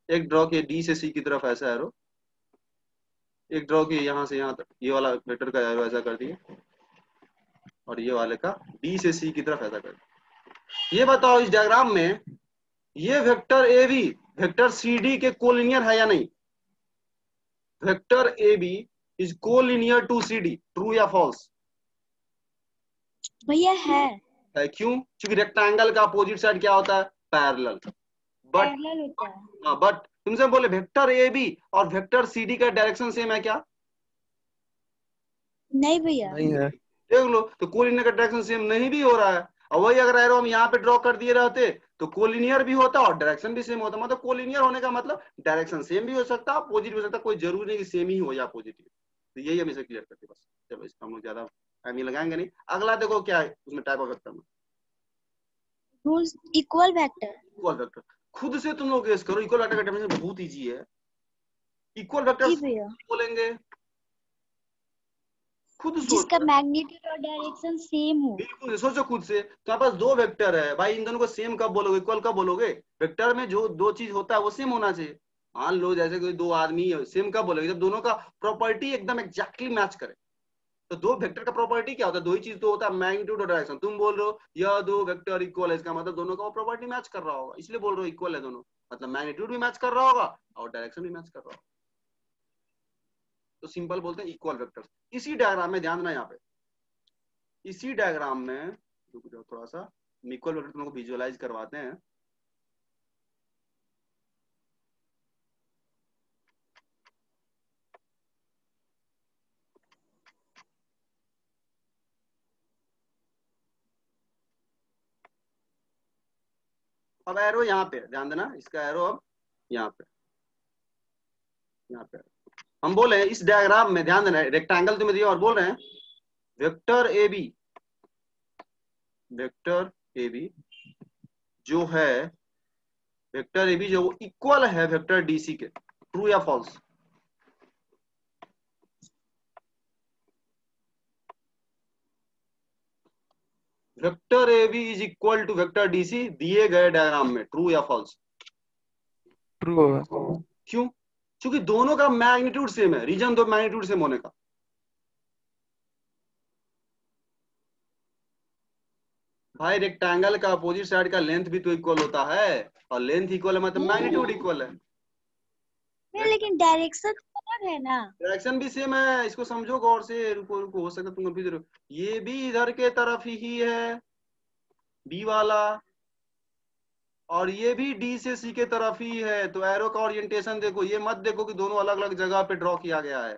Speaker 1: एक ड्रॉ किए डी से सी की तरफ ऐसा एरो, एक ड्रॉ किए यहाँ से यहाँ तक, ये वाला वेक्टर का एरो ऐसा कर दिए, और ये वाले का डी से सी की तरफ ऐसा कर दिया। ये बताओ इस डायग्राम में ये वेक्टर ए बी वेक्टर सी डी के कोलिनियर है या नहीं? Vector A B is collinear to C D, true या फॉल्स?
Speaker 3: भैया है
Speaker 1: क्यों? क्योंकि रेक्टेंगल का अपोजिट साइड क्या होता है? पैरेलल। बट
Speaker 3: पैरेलल होता है।
Speaker 1: बट तुमसे बोले वेक्टर ए बी और वेक्टर सी डी का डायरेक्शन सेम है क्या?
Speaker 3: नहीं भैया।
Speaker 2: नहीं है।
Speaker 1: देख लो, तो कोलिनियर का डायरेक्शन सेम नहीं भी हो रहा है। और वही अगर एरो हम यहाँ पे ड्रॉ कर दिए रहते तो कोलिनियर भी होता और डायरेक्शन भी सेम होता। मतलब कोलिनियर होने का मतलब डायरेक्शन सेम भी हो सकता है, अपोजिट भी हो सकता है, कोई जरूरी नहीं कि सेम ही हो या पॉजिटिव। तो यही हम इसे क्लियर करते बस। चलो इसका हम लोग ज्यादा टाइम लगाएंगे नहीं। अगला देखो क्या है उसमें टाइप ऑफ वेक्टर में,
Speaker 3: rules equal vector.
Speaker 1: Equal vector. खुद से तुम लोग गेस करो, इक्वल वेक्टर का डेफिनेशन बहुत इजी है। इक्वल वेक्टर
Speaker 3: जी भैया।
Speaker 1: बोलेंगे, खुद
Speaker 3: जिसका
Speaker 1: सोचो,
Speaker 3: मैग्नीट्यूड और डायरेक्शन सेम हो।
Speaker 1: बिल्कुल सोचो खुद से। तुम्हारे पास दो वेक्टर है भाई, इन दोनों को सेम कब बोलोगे, इक्वल कब बोलोगे? वेक्टर में जो दो चीज होता है वो सेम होना चाहिए। मान लो जैसे कोई दो आदमी है, सेम कब बोलोगे? जब दोनों का प्रॉपर्टी एकदम एग्जैक्टली मैच करे। तो दो वेक्टर का प्रॉपर्टी क्या होता है? दो ही चीज तो होता है, मैग्नीट्यूड और डायरेक्शन। तुम बोल रहे हो यह दो वेक्टर इक्वल है, इसका मतलब दोनों का वो प्रॉपर्टी मैच कर रहा होगा, इसलिए बोल रहे हो इक्वल है दोनों। मतलब मैग्नीट्यूड भी मैच कर रहा होगा और डायरेक्शन भी मैच कर रहा होगा, तो सिंपल बोलते हैं इक्वल वेक्टर। इसी डायग्राम में ध्यान देना, यहाँ पे इसी डायग्राम में, रुक जाओ थोड़ा सा, इक्वल वेक्टर तुमको विजुअलाइज करवाते हैं। अब एरो यहाँ पे ध्यान देना, इसका एरो अब यहाँ पे, यहाँ पे हम बोले इस डायग्राम में ध्यान देना, रेक्टेंगल तुम्हें दिया और बोल रहे हैं वेक्टर ए बी, वेक्टर ए बी जो है, वेक्टर ए बी जो इक्वल है वेक्टर डी सी के, ट्रू या false? Vector A B is equal to vector D C दिए गए डायग्राम में, ट्रू या फॉल्स?
Speaker 2: ट्रू होगा।
Speaker 1: क्यों? क्योंकि दोनों का मैग्नीट्यूड सेम है, रीजन दो मैग्नीट्यूड सेम होने का। भाई रेक्टेंगल का अपोजिट साइड का लेंथ भी तो इक्वल होता है, और लेंथ इक्वल है मतलब मैग्नीट्यूड इक्वल है।
Speaker 3: लेकिन डायरेक्शन अलग है ना।
Speaker 1: डायरेक्शन भी सेम है, इसको समझो गौर से। रुको रुको, हो सकता है तुम कंफ्यूज हो, ये भी इधर के तरफ ही है बी वाला, और ये भी डी से सी के तरफ ही है। तो एरो का ओरिएंटेशन देखो, ये मत देखो कि दोनों अलग अलग जगह पे ड्रॉ किया गया है,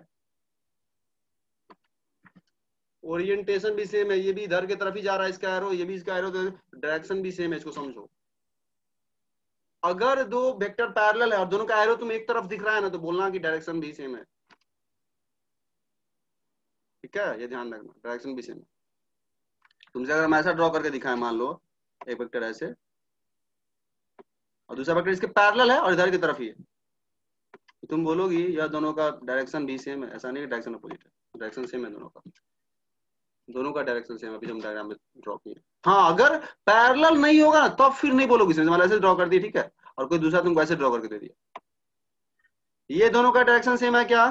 Speaker 1: ओरिएंटेशन भी सेम है। ये भी इधर के तरफ ही जा रहा है इसका एरो, ये भी इसका एरो, डायरेक्शन भी सेम है, इसको समझो। अगर दो वेक्टर पैरेलल है और दोनों का एरो तुम एक तरफ दिख रहा है ना, तो बोलना कि डायरेक्शन भी सेम है, ठीक है, ये ध्यान रखना, डायरेक्शन भी सेम है। तुमसे अगर हम ऐसा ड्रॉ करके दिखाएं, मान लो एक वेक्टर ऐसे और दूसरा वेक्टर इसके पैरेलल है और इधर की तरफ ही है, तो तुम बोलोगी यह दोनों का डायरेक्शन भी सेम है। ऐसा नहीं कि डायरेक्शन अपोजिट है, डायरेक्शन सेम है दोनों का, दोनों का डायरेक्शन सेम है। अभी जो हम डायग्राम में ड्रॉ किए, हाँ अगर पैरेलल नहीं होगा ना तब फिर नहीं बोलोगी सेम, मतलब ऐसे ड्रॉ कर दी ठीक है, और कोई दूसरा तुमको ऐसे ड्रॉ करके दे दिया, ये दोनों का डायरेक्शन सेम है क्या?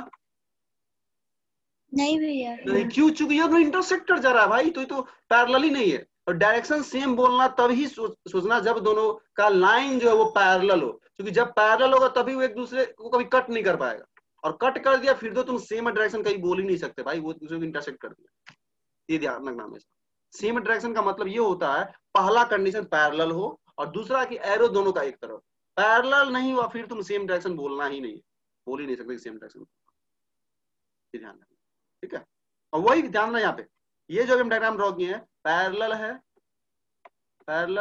Speaker 3: नहीं भैया।
Speaker 1: नहीं, क्यों? चूंकि ये तो इंटरसेक्टर जा रहा है भाई, तो ये तो पैरेलल ही नहीं है। और डायरेक्शन सेम बोलना तभी सोचना जब दोनों का लाइन जो है वो पैरेलल हो, क्योंकि जब पैरेलल होगा तभी वो एक दूसरे को कभी कट नहीं कर पाएगा, और कट कर दिया फिर तो तुम सेम डायरेक्शन कहीं बोल ही नहीं सकते भाई, वो दूसरे को इंटरसेक्ट कर दिया। ये ध्यान रखना हमेशा, सेम डायरेक्शन का मतलब ये होता है पहला कंडीशन पैरेलल हो और दूसरा कि एरो दोनों का एक तरफ। पैरेलल नहीं हुआ फिर तुम सेम डायरेक्शन बोलना ही नहीं, बोल ही नहीं सकते सेम डायरेक्शन, ये ध्यान रखना ठीक है। और वही ध्यान रखना यहाँ पे, ये जो हम डायग्राम ड्रॉ किए हैं पैरेलल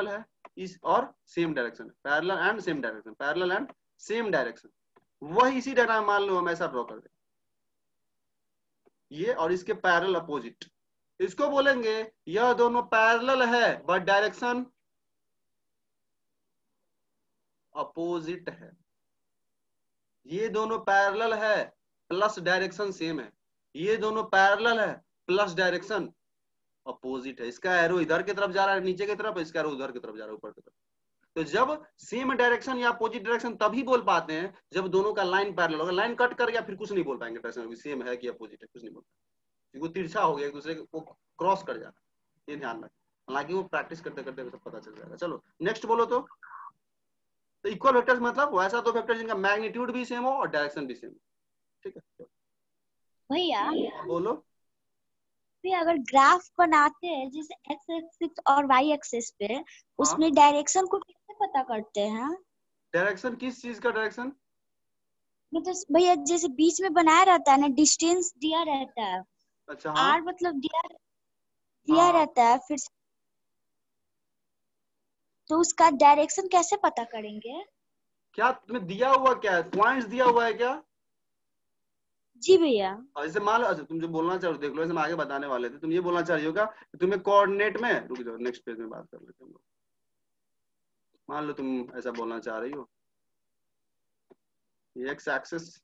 Speaker 1: है इस और same direction, parallel and same direction, parallel and same direction, वही इसी डायग्राम मान लो हम ऐसा ड्रॉ कर दे, ये और इसके पैरेलल अपोजिट, इसको बोलेंगे यह दोनों पैरेलल है बट डायरेक्शन अपोजिट है। ये दोनों पैरेलल है प्लस डायरेक्शन सेम है, ये दोनों पैरेलल है प्लस डायरेक्शन अपोजिट है। इसका एरो इधर की तरफ जा रहा है नीचे की तरफ, इसका एरो उधर की तरफ जा रहा है ऊपर की तरफ। तो जब सेम डायरेक्शन या अपोजिट डायरेक्शन तभी बोल पाते हैं जब दोनों का लाइन पैरेलल होगा, लाइन कट कर गया फिर कुछ नहीं बोल पाएंगे डायरेक्शन सेम है कि अपोजिट है, कुछ नहीं बोल पाएंगे, वो तिरछा हो गया एक दूसरे को क्रॉस कर जाना, ये ध्यान रखें। हालांकि वो प्रैक्टिस करते करते सब पता चल जाएगा। चलो नेक्स्ट बोलो। तो इक्वल वेक्टर्स मतलब वैसा तो वेक्टर जिनका मैग्नीट्यूड भी सेम हो और डायरेक्शन भी सेम हो, ठीक है।
Speaker 3: भैया
Speaker 1: बोलो।
Speaker 3: भैया अगर ग्राफ बनाते हैं जैसे एक्स एक्सिस और वाई एक्सिस पे, उसमें डायरेक्शन को कैसे पता करते हैं?
Speaker 1: डायरेक्शन किस चीज का डायरेक्शन?
Speaker 3: मतलब भैया जैसे बीच में बनाया रहता है ना, डिस्टेंस दिया रहता है,
Speaker 1: अच्छा
Speaker 3: आर मतलब दिया रहता है, फिर तो उसका डायरेक्शन कैसे पता करेंगे?
Speaker 1: क्या तुम्हें दिया हुआ क्या है, पॉइंट्स दिया हुआ है क्या?
Speaker 3: जी भैया।
Speaker 1: जैसे मान लो, अच्छा तुम जो बोलना चाह रहे हो देख लो, जैसे हम आगे बताने वाले थे, तुम ये बोलना चाह रही होगा कि तुम्हें कोऑर्डिनेट में, रुक जाओ नेक्स्ट पेज में बात कर लेते हैं हम लोग। मान लो तुम ऐसा बोलना चाह रही हो, ये एक्स एक्सिस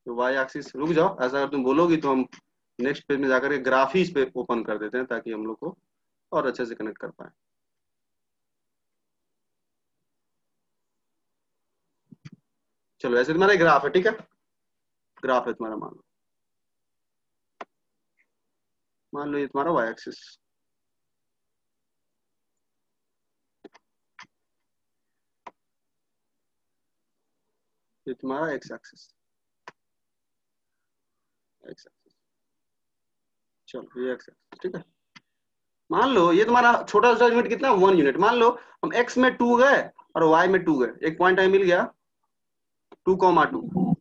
Speaker 1: वाई एक्सिस, रुक जाओ, ऐसा अगर तुम बोलोगी तो हम नेक्स्ट पेज में जाकर के ग्राफ ही इस पे ओपन कर देते हैं ताकि हम लोग को और अच्छे से कनेक्ट कर पाए। चलो ऐसे तुम्हारा ग्राफ है, ठीक है, ग्राफ है तुम्हारा, मान लो ये तुम्हारा वाई एक्सिस, ये तुम्हारा एक्स एक्सिस, चलो ये एक्स एक्सिस, ठीक है। मान लो ये तुम्हारा छोटा सा यूनिट कितना, 1 यूनिट। मान लो हम x में 2 गए और y में 2 गए, एक पॉइंट हमें मिल गया 2,2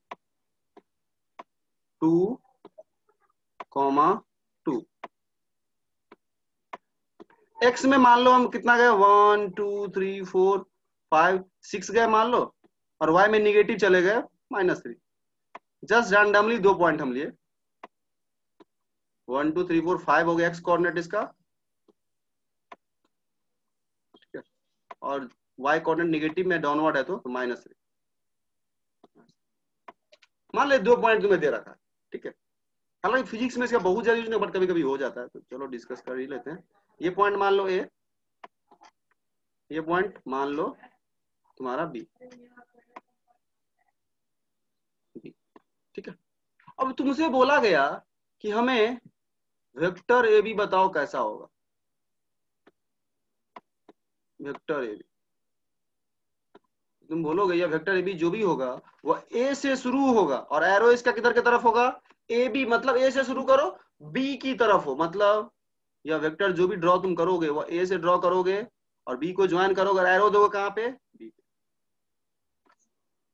Speaker 1: 2,2 x में मान लो हम कितना गए, 1 2 3 4 5 6 गए मान लो, और y में निगेटिव चले गए -3। जस्ट रैंडमली 2 पॉइंट हम लिए, 1 2 3 4 5 हो गया एक्स कोऑर्डिनेट इसका, ठीक है, और y कोऑर्डिनेट निगेटिव में डाउनवर्ड है तो -3। मान ले 2 पॉइंट तुम्हें दे रखा है, ठीक है। हालांकि फिजिक्स में इसका बहुत ज्यादा यूज नहीं, बट कभी कभी हो जाता है, तो चलो डिस्कस कर ही लेते हैं। ये पॉइंट मान लो ए, ये पॉइंट मान लो तुम्हारा बी, ठीक है। अब तुमसे बोला गया कि हमें वेक्टर ए बी बताओ कैसा होगा, वेक्टर ए बी। तुम बोलोगे या वेक्टर ए बी जो भी होगा वह ए से शुरू होगा और एरो इसका किधर की तरफ होगा, ए बी, मतलब ए से शुरू करो बी की तरफ हो, मतलब यह वेक्टर जो भी ड्रॉ तुम करोगे वह ए से ड्रॉ करोगे और बी को ज्वाइन करोगे, एरो दोगे कहाँ पे, बी पे।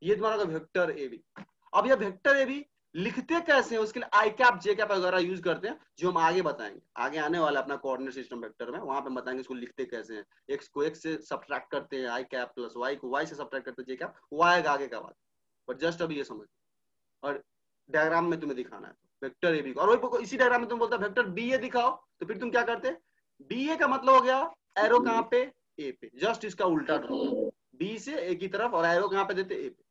Speaker 1: ये तुम्हारा वेक्टर ए बी। अब यह वेक्टर ए बी लिखते कैसे हैं, उसके लिए आई कैप जे कैप वगैरह यूज करते हैं, जो हम आगे बताएंगे, आगे आने वाला अपना कोऑर्डिनेट सिस्टम वेक्टर में, वहां पे बताएंगे इसको लिखते कैसे हैं। एक्स को एक्स से सब्ट्रैक्ट करते हैं आई कैप, प्लस वाई को वाई से सब्ट्रैक्ट करते हैं जे कैप, वो आएगा आगे का बात, बट जस्ट अभी ये समझ, और डायग्राम में तुम्हें दिखाना है वेक्टर ए बी को। और वही इसी डायग्राम में तुम बोलता है वेक्टर बी ए दिखाओ, तो फिर तुम क्या करते, बी ए का मतलब हो गया एरो कहाँ पे, ए पे, जस्ट इसका उल्टा ड्रॉ, बी से ए की तरफ और एरो कहाँ पे देते ए पे,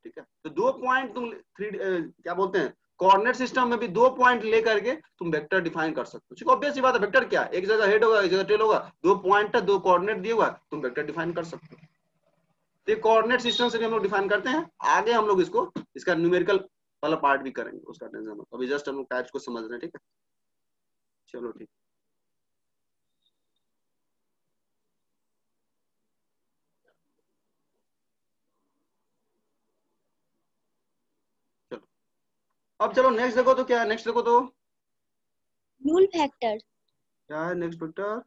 Speaker 1: ठीक है। तो 2 पॉइंट तुम क्या बोलते हैं कोऑर्डिनेट सिस्टम में भी 2 पॉइंट लेकर के तुम वेक्टर डिफाइन कर सकते हो। ठीक है, ऑब्वियस सी बात है, वेक्टर क्या है, एक जगह हेड होगा एक जगह टेल होगा, 2 पॉइंट है 2 कोऑर्डिनेट दिए हुआ, तुम वेक्टर डिफाइन कर सकते हो। तो ये कोऑर्डिनेट सिस्टम से भी हम लोग डिफाइन करते हैं, आगे हम लोग इसको इसका न्यूमेरिकल वाला पार्ट भी करेंगे, उसका टेंशन मत, अभी जस्ट हम लोग टाइप्स को समझ रहे हैं, ठीक है। चलो ठीक, चलो अब चलो नेक्स्ट देखो तो क्या है, नेक्स्ट देखो तो
Speaker 3: नूल फैक्टर,
Speaker 1: क्या है नेक्स्ट वेक्टर,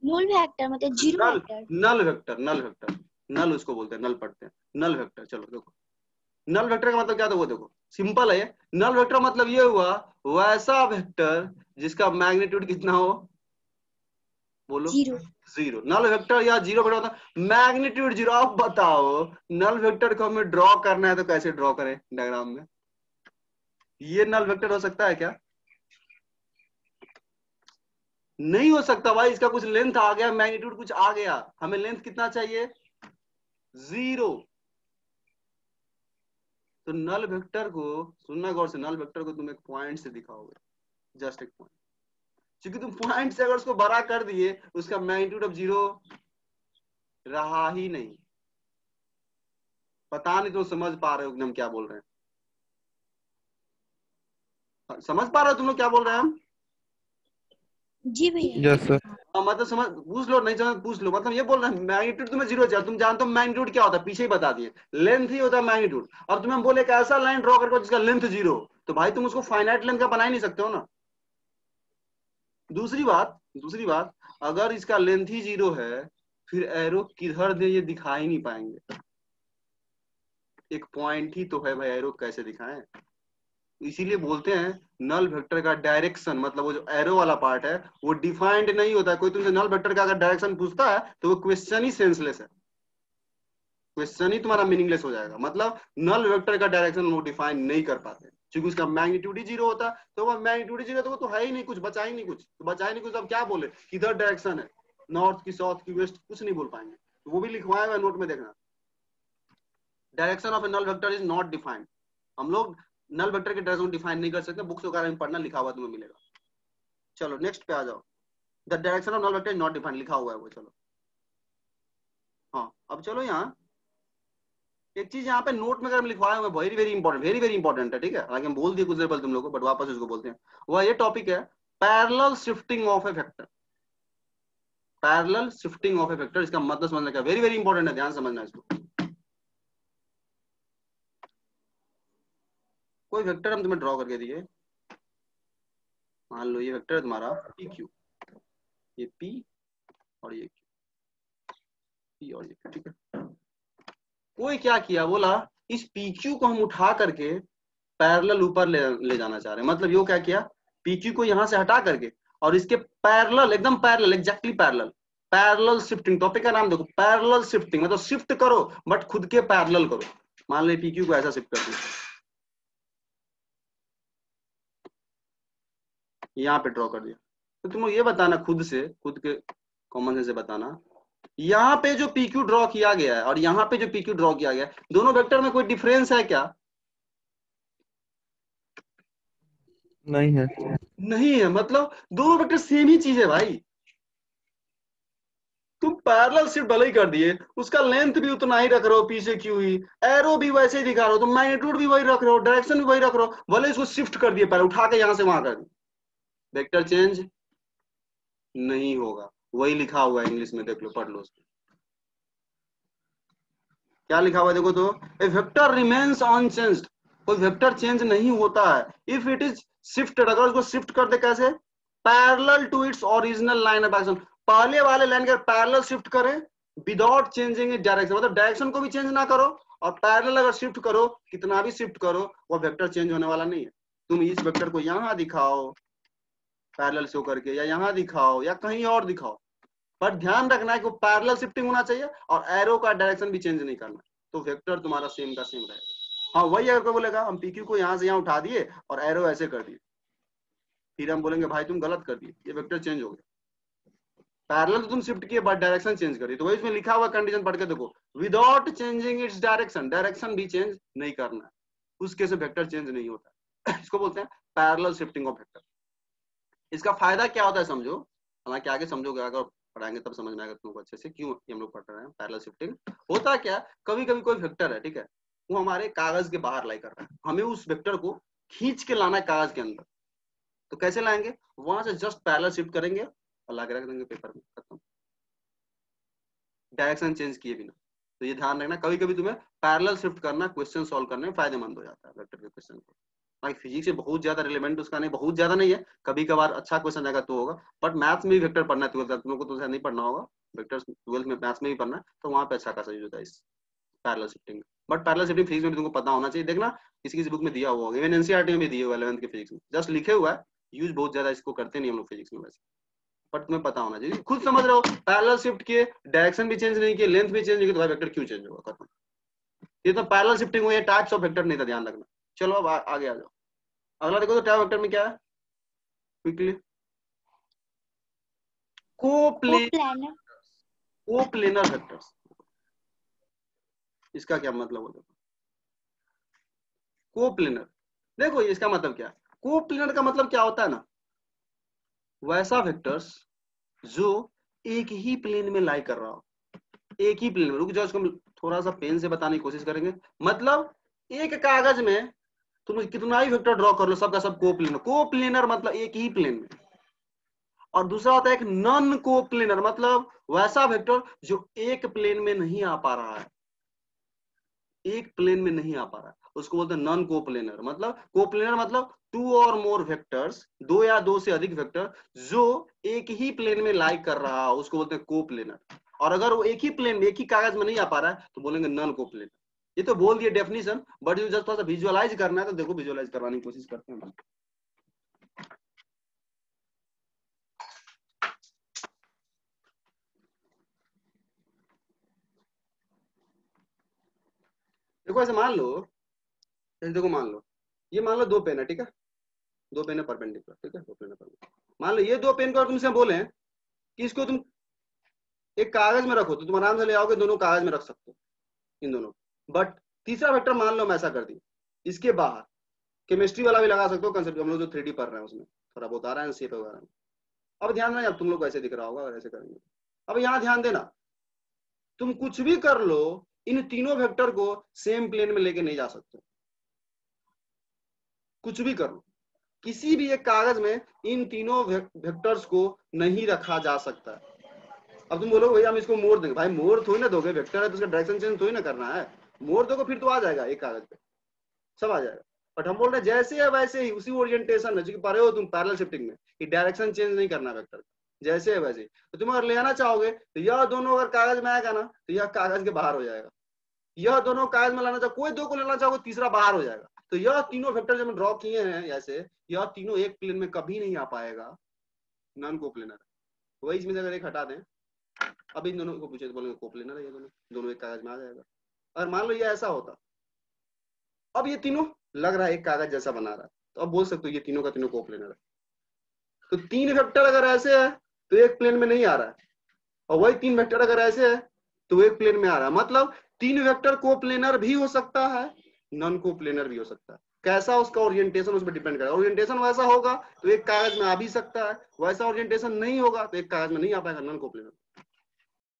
Speaker 3: नूल फैक्टर मतलब zero
Speaker 1: null,
Speaker 3: factor.
Speaker 1: Null vector, null vector, null उसको बोलते हैं, नल पढ़ते हैं, नल वेक्टर। चलो देखो नल वेक्टर का मतलब क्या था, वो देखो सिंपल है, नल वेक्टर मतलब ये हुआ वैसा वेक्टर जिसका मैग्नीट्यूड कितना हो, बोलो,
Speaker 3: जीरो।
Speaker 1: जीरो। नल वेक्टर या जीरो वेक्टर होता है मैग्नीट्यूड जीरो। आप बताओ नल वेक्टर को हमें ड्रॉ करना है तो कैसे ड्रॉ करें डायग्राम में, ये नल वेक्टर हो सकता है क्या, नहीं हो सकता भाई, इसका कुछ लेंथ आ गया, मैग्नीट्यूड कुछ आ गया, हमें लेंथ कितना चाहिए, जीरो। तो नल वेक्टर को सुनना गौर से, नल वेक्टर को तुम एक पॉइंट से दिखाओगे, जस्ट एक पॉइंट, क्योंकि तुम पॉइंट से अगर उसको बड़ा कर दिए उसका मैग्नीट्यूड अब जीरो रहा ही नहीं। पता नहीं तुम समझ पा रहे हो कि हम क्या बोल रहे हैं, समझ पा रहे हो तुम लोग क्या बोल रहे हैं हम,
Speaker 3: जी भैया।
Speaker 2: Yes sir.
Speaker 1: मतलब समझ पूछ लो, नहीं समझ पूछ लो, मतलब ये बोल रहे हैं मैग्नीट्यूड तुम्हें जीरो चाहिए, तुम जानते हो मैग्नीट्यूड क्या होता है, पीछे ही बता दिए, लेंथ ही होता है मैग्नीट्यूड, और तुम्हें बोले एक ऐसा लाइन ड्रॉ करके जिसका लेंथ जीरो, तो भाई तुम उसको फाइनाइट लेंथ का बना ही नहीं सकते हो ना। दूसरी बात अगर इसका लेंथ ही जीरो है फिर एरो किधर दे ये दिखा ही नहीं पाएंगे, एक पॉइंट ही तो है भाई, एरो कैसे दिखाएं, इसीलिए बोलते हैं नल वेक्टर का डायरेक्शन, मतलब वो जो एरो वाला पार्ट है वो डिफाइंड नहीं होता है। कोई तुमसे नल वेक्टर का अगर डायरेक्शन पूछता है तो वो क्वेश्चन ही सेंसलेस है, क्वेश्चन ही तुम्हारा मीनिंगलेस हो जाएगा, मतलब नल वेक्टर का डायरेक्शन वो डिफाइन नहीं कर पाते क्योंकि उसका मैग्नीट्यूड ही जीरो होता है, तो वो मैग्नीट्यूड ही जीरो, तो वो तो है ही नहीं, कुछ बचा ही नहीं, कुछ तो बचा ही नहीं, कुछ अब क्या बोले किधर डायरेक्शन है, नॉर्थ की साउथ की वेस्ट, कुछ नहीं बोल पाएंगे। तो वो भी लिखवाया हुआ नोट में देखना, direction of a null vector is not defined, हम लोग नल वेक्टर के डायरेक्शन डिफाइन नहीं कर सकते, बुक्स वगैरह में पढ़ना, लिखा हुआ तुम्हें मिलेगा। चलो नेक्स्ट पे आ जाओ, the direction of null vector is not defined लिखा हुआ है वो। चलो हाँ अब चलो यहाँ एक चीज यहाँ पे नोट में अगर लिखवाया हुआ है, very very important, very very important है, ठीक है, हालांकि हम बोल दिए कुछ देर पहले तुम लोगों को, बट वापस उसको बोलते हैं, वह ये टॉपिक है parallel shifting of A vector, parallel shifting of A vector, इसका मतलब समझना क्या, वेरी वेरी इंपॉर्टेंट है, ध्यान समझना इसको। कोई वेक्टर हम तुम्हें ड्रॉ करके दिए, मान लो ये वेक्टर है तुम्हारा पी क्यू, ये पी और ये क्यू, पी और ये क्यू, ठीक है। कोई क्या किया, बोला इस पी क्यू को हम उठा करके पैरेलल ऊपर ले जाना चाह रहे हैं, मतलब यो क्या किया, पी क्यू को यहां से हटा करके और इसके पैरेलल, एकदम parallel, exactly parallel, parallel shifting, topic का नाम देखो पैरेलल शिफ्टिंग, मतलब शिफ्ट करो बट खुद के पैरेलल करो। मान लो पी क्यू को ऐसा शिफ्ट कर दो, यहाँ पे ड्रॉ कर दिया, तो तुम ये बताना खुद से, खुद के कॉमन सेंस से बताना, यहाँ पे जो पी क्यू ड्रॉ किया गया है और यहाँ पे जो पी क्यू ड्रॉ किया गया है, दोनों वेक्टर में कोई डिफरेंस है क्या,
Speaker 2: नहीं है।
Speaker 1: नहीं है, मतलब दोनों वेक्टर सेम ही चीज है भाई, तुम पैरेलल शिफ्ट भले ही कर दिए, उसका लेंथ भी उतना ही रख रहे हो पी से क्यू ही, एरो भी वैसे ही दिखा रहे हो, तुम मैग्नीट्यूड भी वही रख रहे हो, डायरेक्शन भी वही रख रहे हो, भले इसको शिफ्ट कर दिए, पहले उठा के यहां से वहां कर दिए, वेक्टर चेंज नहीं होगा, वही लिखा हुआ है इंग्लिश में, देख लो पढ़ लो उसको क्या लिखा हुआ है, देखो तो, ए वेक्टर रिमेन्स अनचेंज्ड, कोई वेक्टर चेंज नहीं होता है इफ इट इज शिफ्टेड, अगर उसको शिफ्ट कर दे कैसे, parallel to its original line of action, पहले वाले लाइन के पैरेलल शिफ्ट करें विदाउट चेंजिंग इट डायरेक्शन, मतलब डायरेक्शन को भी चेंज ना करो, और पैरेलल अगर शिफ्ट करो, कितना भी शिफ्ट करो, वो वेक्टर चेंज होने वाला नहीं है। तुम इस वेक्टर को यहां दिखाओ पैरेलल शो करके, या यहां दिखाओ या कहीं और दिखाओ, पर ध्यान रखना है कि पैरेलल शिफ्टिंग होना चाहिए और एरो का डायरेक्शन भी चेंज नहीं करना, तो वेक्टर तुम्हारा सेम का सेम रहेगा। हाँ वही अगर कोई बोलेगा हम पीक्यू को यहाँ से यहाँ उठा दिए और एरो ऐसे कर दिए, फिर हम बोलेंगे भाई तुम गलत कर दिए, ये वेक्टर चेंज हो गया, पैरेलल तो तुम शिफ्ट किए बट डायरेक्शन चेंज करी, तो वही इसमें लिखा हुआ कंडीशन पढ़ के देखो, without changing its direction, direction भी चेंज नहीं करना है, उस केस में वेक्टर चेंज नहीं होता। इसको बोलते हैं पैरेलल शिफ्टिंग ऑफ वेक्टर। इसका फायदा क्या होता है समझो, हालांकि आगे समझोगे, अगर पढ़ाएंगे तब समझ में आएगा तुमको अच्छे से क्यों हम लोग पढ़ रहे हैं। पैरेलल शिफ्टिंग होता क्या, कभी कभी कोई वेक्टर है, ठीक है, वो हमारे कागज के बाहर लाई कर रहा है, हमें उस वेक्टर को खींच के लाना है कागज के अंदर, तो कैसे लाएंगे, वहां से जस्ट पैरेलल शिफ्ट करेंगे और ला के रख देंगे पेपर में, खत्म, डायरेक्शन चेंज किए बिना। तो ये ध्यान रखना, कभी कभी तुम्हें पैरेलल शिफ्ट करना क्वेश्चन सॉल्व करने में फायदेमंद हो जाता है वेक्टर के क्वेश्चन को। फिजिक्स से बहुत ज्यादा रिलेवेंट उसका नहीं, बहुत ज्यादा नहीं है, कभी कभार अच्छा क्वेश्चन आएगा तो होगा, बट मैथ्स में भी वेक्टर पढ़ना है, तुम लोग को तो नहीं पढ़ना होगा वेक्टर, 12th में मैथ्स में भी पढ़ना है, तो वहां पे अच्छा खासा यूज होता है इस parallel shifting. But parallel shifting physics में भी तुमको पता होना चाहिए, देखना किसी किसी बुक में दिया हुआ होगा, इवन एनसीईआरटी में भी दिया हुआ है 11th के फिजिक्स में, जस्ट लिखे हुआ है, यूज बहुत ज्यादा इसको करते नहीं हम लोग फिजिक्स में वैसे, बट तुम्हें पता होना चाहिए, खुद समझ रहे हो, पैरेलल शिफ्ट किए, डायरेक्शन भी चेंज नहीं किए, लेंथ भी चेंज नहीं की, तो भाई वेक्टर क्यों चेंज होगा, खत्म। ये तो पैरेलल शिफ्टिंग हुई है, टाइप्स ऑफ वेक्टर नहीं था, ध्यान रखना। चलो अब आगे आ जाओ, अगला देखो तो टाइप वेक्टर में क्या है, क्विकली, कोप्लेनर वेक्टर्स। इसका क्या मतलब होता है, कोप्लेनर, देखो इसका मतलब क्या है, कोप्लेनर का मतलब क्या होता है ना, वैसा वेक्टर्स जो एक ही प्लेन में लाई कर रहा हो, एक ही प्लेन में, रुक जाओ इसको थोड़ा सा पेन से बताने की कोशिश करेंगे। मतलब एक कागज में तुम कितना ही वेक्टर ड्रॉ कर लो, सबका सब कोप्लेनर, कोप्लेनर मतलब एक ही प्लेन में, और दूसरा होता है एक नॉन कोप्लेनर, मतलब वैसा वेक्टर जो एक प्लेन में नहीं आ पा रहा है, एक प्लेन में नहीं आ पा रहा है, उसको बोलते हैं नॉन कोप्लेनर। मतलब कोप्लेनर मतलब टू और मोर वेक्टर्स, दो या दो से अधिक वेक्टर जो एक ही प्लेन में लाई कर रहा है, उसको बोलते हैं कोप्लेनर। और अगर वो एक ही प्लेन में, एक ही कागज में नहीं आ पा रहा है, तो बोलेंगे नॉन कोप्लेनर। ये तो बोल दिए डेफिनेशन, बट जो जस्ट थोड़ा सा विजुअलाइज करना है, तो देखो विजुअलाइज करवाने की कोशिश करते हैं। देखो ऐसे मान लो, देखो मान लो, ये मान लो दो पेन है, ठीक है, दो पेन है परपेंडिकुलर, ठीक है, दो पेन है परपेंडिकुलर। मान लो ये दो पेन को तुमसे बोले कि इसको तुम एक कागज में रखो, तो तुम आराम से ले आओगे, दोनों कागज में रख सकते हो इन दोनों। बट तीसरा वेक्टर मान लो मैं ऐसा कर दी, इसके बाहर केमिस्ट्री वाला भी लगा सकते हो कंसेप्ट, हम लोग जो 3D पढ़ रहे हैं उसमें थोड़ा बहुत आ रहा है शेप वगैरह में। अब ध्यान देना, अब तुम लोग को ऐसे दिख रहा होगा, अगर ऐसे करेंगे। अब यहाँ ध्यान देना, तुम कुछ भी कर लो, इन तीनों वेक्टर को सेम प्लेन में लेके नहीं जा सकते, कुछ भी कर लो, किसी भी एक कागज में इन तीनों वेक्टर्स को नहीं रखा जा सकता है। अब तुम बोलोगे भैया हम इसको मोड़ देंगे, भाई मोड़ थोड़ी ना दोगे, वेक्टर है तो उसका डायरेक्शन चेंज थोड़ी ना करना है, मोड़ दोगे फिर तो आ जाएगा एक कागज पे, सब आ जाएगा। बट हम बोल रहे हैं जैसे है वैसे ही, उसी ओरिएंटेशन है, जो कि पढ़े हो तुम पैरेलल शिफ्टिंग में, कि डायरेक्शन चेंज नहीं करना वेक्टर का, जैसे है वैसे ही। तो तुम अगर ले आना चाहोगे तो यह दोनों अगर कागज में आएगा ना, तो यह कागज के बाहर हो जाएगा, यह दोनों कागज में लाना चाहो, कोई दो को लेना चाहोगे, तीसरा बाहर हो जाएगा। तो यह तीनों वेक्टर जो हम ड्रॉ किए हैं ऐसे, यह तीनों एक प्लेन में कभी नहीं आ पाएगा, नॉन कोप्लेनर। वही इसमें से अगर एक हटा दें, अब इन दोनों को पूछे तो बोलेंगे कोप्लेनर है, ये दोनों एक कागज में आ जाएगा। और मान लो ये ऐसा होता, अब ये तीनों लग रहा है एक कागज जैसा बना रहा है, तो अब बोल सकते हो ये तीनों का तीनों कोप्लेनर है। तो तीन वेक्टर अगर ऐसे है तो एक प्लेन में नहीं आ रहा है, और वही तीन वेक्टर अगर ऐसे है तो एक प्लेन में आ रहा है। मतलब तीन वेक्टर कोप्लेनर भी हो सकता है, नॉन कोप्लेनर भी हो सकता है। कैसा उसका ओरिएंटेशन उस पर डिपेंड करेगा, ओरिएंटेशन वैसा होगा तो एक कागज में आ भी सकता है, वैसा ओरिएंटेशन नहीं होगा तो एक कागज में नहीं आ पाएगा, नॉन कोप्लेनर।